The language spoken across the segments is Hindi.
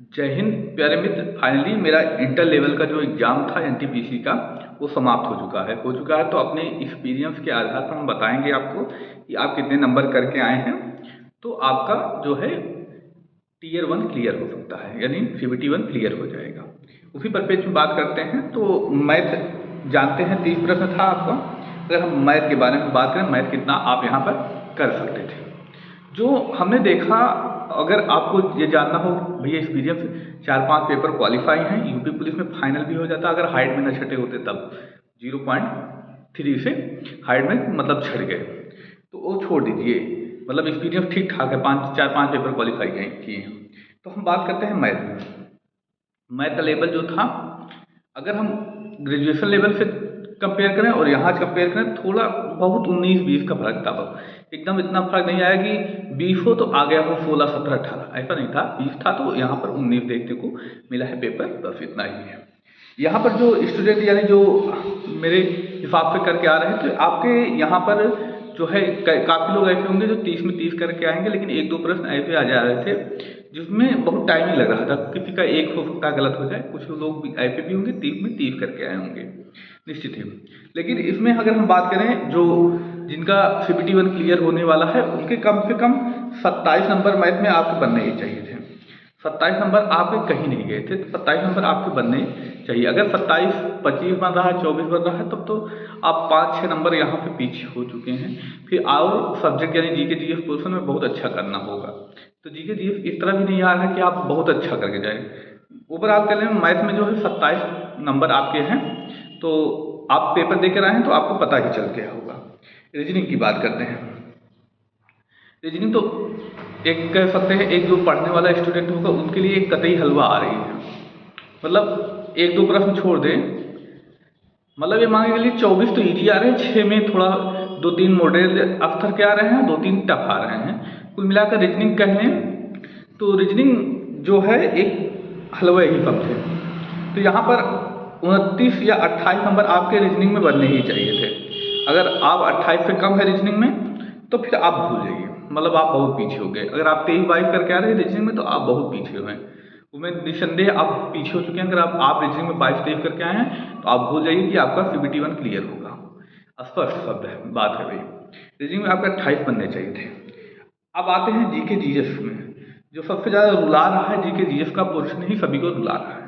जय हिंद प्यारे मित्र। फाइनली मेरा इंटर लेवल का जो एग्ज़ाम था एनटीपीसी का वो समाप्त हो चुका है। तो अपने एक्सपीरियंस के आधार पर हम बताएंगे आपको कि आप कितने नंबर करके आए हैं। तो आपका जो है टीयर 1 क्लियर हो सकता है, यानी सीबीटी 1 क्लियर हो जाएगा। उसी परपेज में बात करते हैं। तो मैथ जानते हैं 30 प्रश्न था आपका। अगर हम मैथ के बारे में बात करें, मैथ कितना आप यहाँ पर कर सकते थे, जो हमने देखा। अगर आपको ये जानना हो भैया एक्सपीरियंस 4-5 पेपर क्वालिफाई हैं, यूपी पुलिस में फाइनल भी हो जाता अगर हाइट में न छटे होते तब 0.3 से हाइट में मतलब छट गए तो वो छोड़ दीजिए। मतलब एक्सपीरियंस ठीक ठाक है, 4-5 पेपर क्वालिफाई किए हैं। तो हम बात करते हैं मैथ में। मैथ का लेवल जो था, अगर हम ग्रेजुएशन लेवल से कंपेयर करें और यहाँ से कंपेयर करें, थोड़ा बहुत 19-20 का फर्क था। एकदम इतना फर्क नहीं आया कि 20 हो तो आ गया हो 16, 17, 18, ऐसा नहीं था। 20 था तो यहाँ पर 19 देखने को मिला है पेपर, बस इतना ही है। यहाँ पर जो स्टूडेंट यानी जो मेरे हिसाब से करके आ रहे थे, आपके यहाँ पर जो है काफ़ी लोग ऐसे होंगे जो 30 में 30 करके आएंगे, लेकिन 1-2 प्रश्न ऐसे आ जा रहे थे जिसमें बहुत टाइम ही लग रहा था। किसी का एक हो सकता है गलत हो जाए, कुछ लोग भी ऐसे भी होंगे 30 में 30 करके आए होंगे, निश्चित ही। लेकिन इसमें अगर हम बात करें, जो जिनका सीबीटी 1 क्लियर होने वाला है उनके कम से कम 27 नंबर मैथ में आपके बनने ही चाहिए थे। 27 नंबर आपके कहीं नहीं गए थे, तो 27 नंबर आपके बनने चाहिए। अगर 27, 25 बन रहा है, 24 बन रहा है, तब तो आप 5-6 नंबर यहाँ पे पीछे हो चुके हैं। फिर और सब्जेक्ट यानी जीके जीएस पोर्शन में बहुत अच्छा करना होगा। तो जीके जीएस इस तरह भी नहीं आ रहा है कि आप बहुत अच्छा करके जाए। ओवरऑल कर लें, मैथ में जो है 27 नंबर आपके हैं। तो आप पेपर देकर आए हैं तो आपको पता ही चल गया होगा। रीजनिंग की बात करते हैं। रीजनिंग तो एक कह सकते हैं, एक जो पढ़ने वाला स्टूडेंट होगा उनके लिए एक कतई हलवा आ रही है। मतलब 1-2 प्रश्न छोड़ दें, मतलब ये मान के चलिए 24 तो ईजी आ रहे हैं, 6 में थोड़ा 2-3 मॉडल अवसर के आ रहे हैं, 2-3 टफ आ रहे हैं। कुल मिलाकर रीजनिंग कह लें तो रीजनिंग जो है एक हलवा ही समझे। तो यहाँ पर 29 या 28 नंबर आपके रीजनिंग में बनने ही चाहिए थे। अगर आप 28 से कम है रीजनिंग में तो फिर आप भूल जाइए, मतलब आप बहुत पीछे हो गए। अगर आप 23-22 करके आ रहे हैं रीजनिंग में तो आप बहुत पीछे हुए हैं, उसमें निसंदेह आप पीछे हो चुके हैं। अगर आप रीजनिंग में 22-23 करके आए हैं तो आप भूल जाइए कि आपका सीबीटी 1 क्लियर होगा। स्पष्ट शब्द है, बात है भाई। रीजनिंग में आपके 28 बनने चाहिए थे। अब आते हैं जीके जीएस में। जो सबसे ज़्यादा रुला रहा है जीके जीएस का पोर्शन ही सभी को रुला रहा है।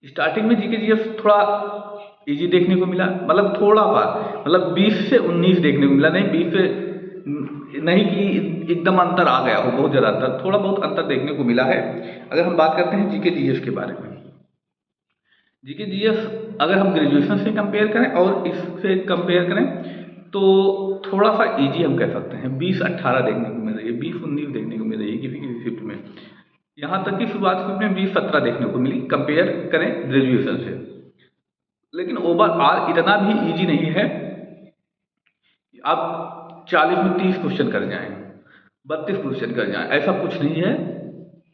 स्टार्टिंग में जीके जीएस थोड़ा इजी देखने को मिला, मतलब थोड़ा सा, मतलब 20 से 19 देखने को मिला, नहीं 20 से नहीं कि एकदम अंतर आ गया हो, बहुत ज़्यादा अंतर, थोड़ा बहुत अंतर देखने को मिला है। अगर हम बात करते हैं जीके जीएस के बारे में, जीके जीएस अगर हम ग्रेजुएशन से कंपेयर करें और इससे कंपेयर करें तो थोड़ा सा इजी हम कह सकते हैं। 20-18 देखने को मिल रही है, 20-19 देखने को मिल रही है किसी किसी शिफ्ट में। यहाँ तक कि शुरुआत शिफ्ट में 20-17 देखने को मिली कंपेयर करें ग्रेजुएशन से। लेकिन ओवरऑल इतना भी इजी नहीं है कि आप 40 में 30 क्वेश्चन कर जाएं, 32 क्वेश्चन कर जाएं, ऐसा कुछ नहीं है।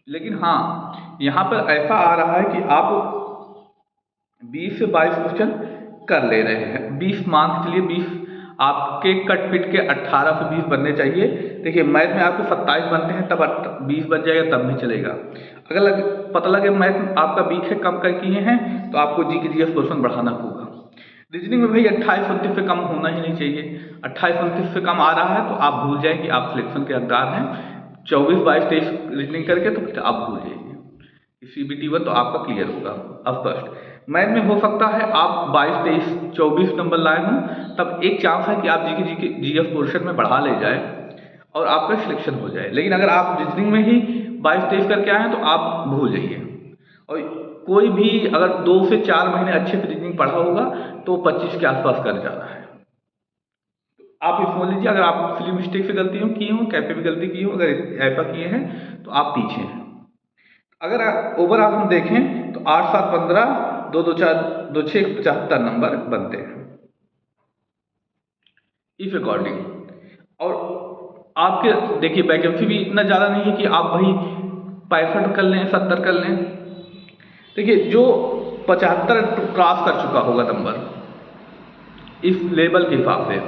लेकिन हाँ, यहाँ पर ऐसा आ रहा है कि आप 20 से 22 क्वेश्चन कर ले रहे हैं। 20 मान के चलिए, 20 आपके कट पिट के 18 से 20 बनने चाहिए। देखिए मैथ में आपके 27 बनते हैं तब 20 बन जाएगा, तब भी चलेगा। अगर पता लगे मैथ आपका वीक है, कम कर किए हैं, तो आपको जीके जीएस क्वेश्चन बढ़ाना होगा। रीजनिंग में भाई 28-29 से कम होना ही नहीं चाहिए। 28-29 से कम आ रहा है तो आप भूल जाएं कि आप सिलेक्शन के हकदार हैं। 24-22-23 रीजनिंग करके तो फिर आप भूल जाइए। सीबीटी 1 तो आपका क्लियर होगा स्पष्ट। मैथ में हो सकता है आप 22-23-24 नंबर लाए हों, तब एक चांस है कि आप जीके जीएस पोर्शन में बढ़ा ले जाए और आपका सिलेक्शन हो जाए। लेकिन अगर आप रीजनिंग में ही 22-23 करके आए हैं तो आप भूल जाइए। और कोई भी अगर 2 से 4 महीने अच्छे से रीजनिंग पढ़ा होगा तो 25 के आसपास कर जाना है। आप ये समझ लीजिए, अगर आप सिली मिस्टेक से गलती की हो, कैफे भी गलती की हो, अगर ऐसा किए हैं तो आप पीछे हैं। अगर ओवरऑल हम देखें तो 8-7-15, 2-2-4, 2-6, 75 नंबर बनते हैं इस अकॉर्डिंग। और आपके देखिए वैकेंसी भी इतना ज़्यादा नहीं है कि आप भाई 65 कर लें, 70 कर लें। देखिए जो 75 क्रॉस कर चुका होगा नंबर इस लेवल के हिसाब से,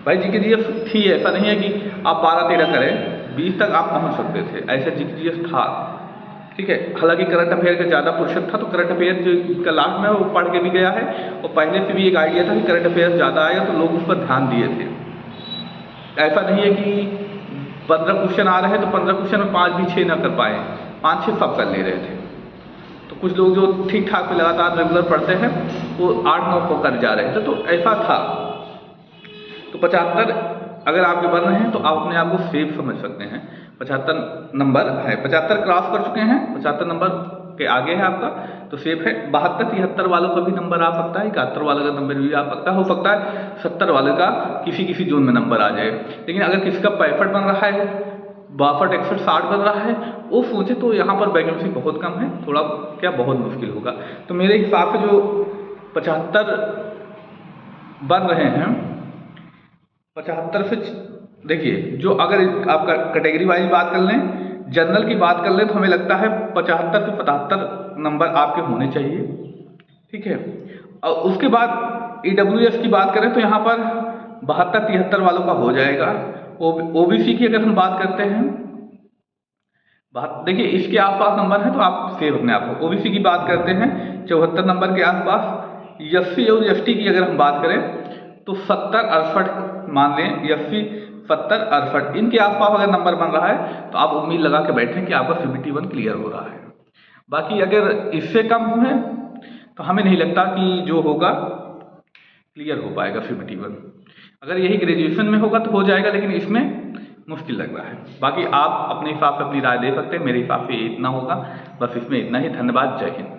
भाई जीके जीएस थी, ऐसा नहीं है कि आप 12-13 करें, 20 तक आप पहुंच सकते थे, ऐसा जीके जीएस था। ठीक है। हालांकि करंट अफेयर का ज़्यादा पोर्शन था, तो करंट अफेयर जो इसका लास्ट में वो पढ़ के भी गया है, और पहले से भी एक आइडिया था कि करंट अफेयर ज़्यादा आएगा, तो लोग उस पर ध्यान दिए थे। ऐसा नहीं है कि 15 क्वेश्चन आ रहे हैं तो 15 क्वेश्चन में 5 भी 6 ना कर पाए, 5-6 सब कर ले रहे थे। तो कुछ लोग जो ठीक ठाक से लगातार रेगुलर पढ़ते हैं वो 8-9 को कर जा रहे थे, तो ऐसा था। तो 75 अगर आपके बन रहे हैं तो आप अपने आप को सेफ समझ सकते हैं। 75 नंबर है, 75 क्रॉस कर चुके हैं, 75 नंबर के आगे है आपका, तो सेफ है। 72-73 वालों का भी नंबर आ सकता है, 71 वाले का नंबर भी आ सकता है, हो सकता है 70 वाले का किसी जोन में नंबर आ जाए। लेकिन अगर किसी का 65 बन रहा है, 62, 61, 60 बन रहा है, वो सोचे तो यहाँ पर वैकेंसी बहुत कम है, थोड़ा क्या बहुत मुश्किल होगा। तो मेरे हिसाब से जो 75 बन रहे हैं, 75 से देखिए, जो अगर आपका कैटेगरी वाइज बात कर लें, जनरल की बात कर लें, तो हमें लगता है 75 से 77 नंबर आपके होने चाहिए, ठीक है। और उसके बाद EWS की बात करें तो यहाँ पर 72-73 वालों का हो जाएगा। OBC की अगर हम बात करते हैं, देखिए इसके आसपास नंबर है तो आप सेव अपने आप को। OBC की बात करते हैं 74 नंबर के आसपास। SC और ST की अगर हम बात करें तो 70-68 मान लें, 80, 70-68 इनके आसपास अगर नंबर बन रहा है तो आप उम्मीद लगा के बैठें कि आपका CBT 1 क्लियर हो रहा है। बाकी अगर इससे कम हुए तो हमें नहीं लगता कि जो होगा क्लियर हो पाएगा CBT 1। अगर यही ग्रेजुएशन में होगा तो हो जाएगा, लेकिन इसमें मुश्किल लग रहा है। बाकी आप अपने हिसाब से अपनी राय दे सकते हैं, मेरे हिसाब से इतना होगा, बस इसमें इतना ही। धन्यवाद, जय हिंद।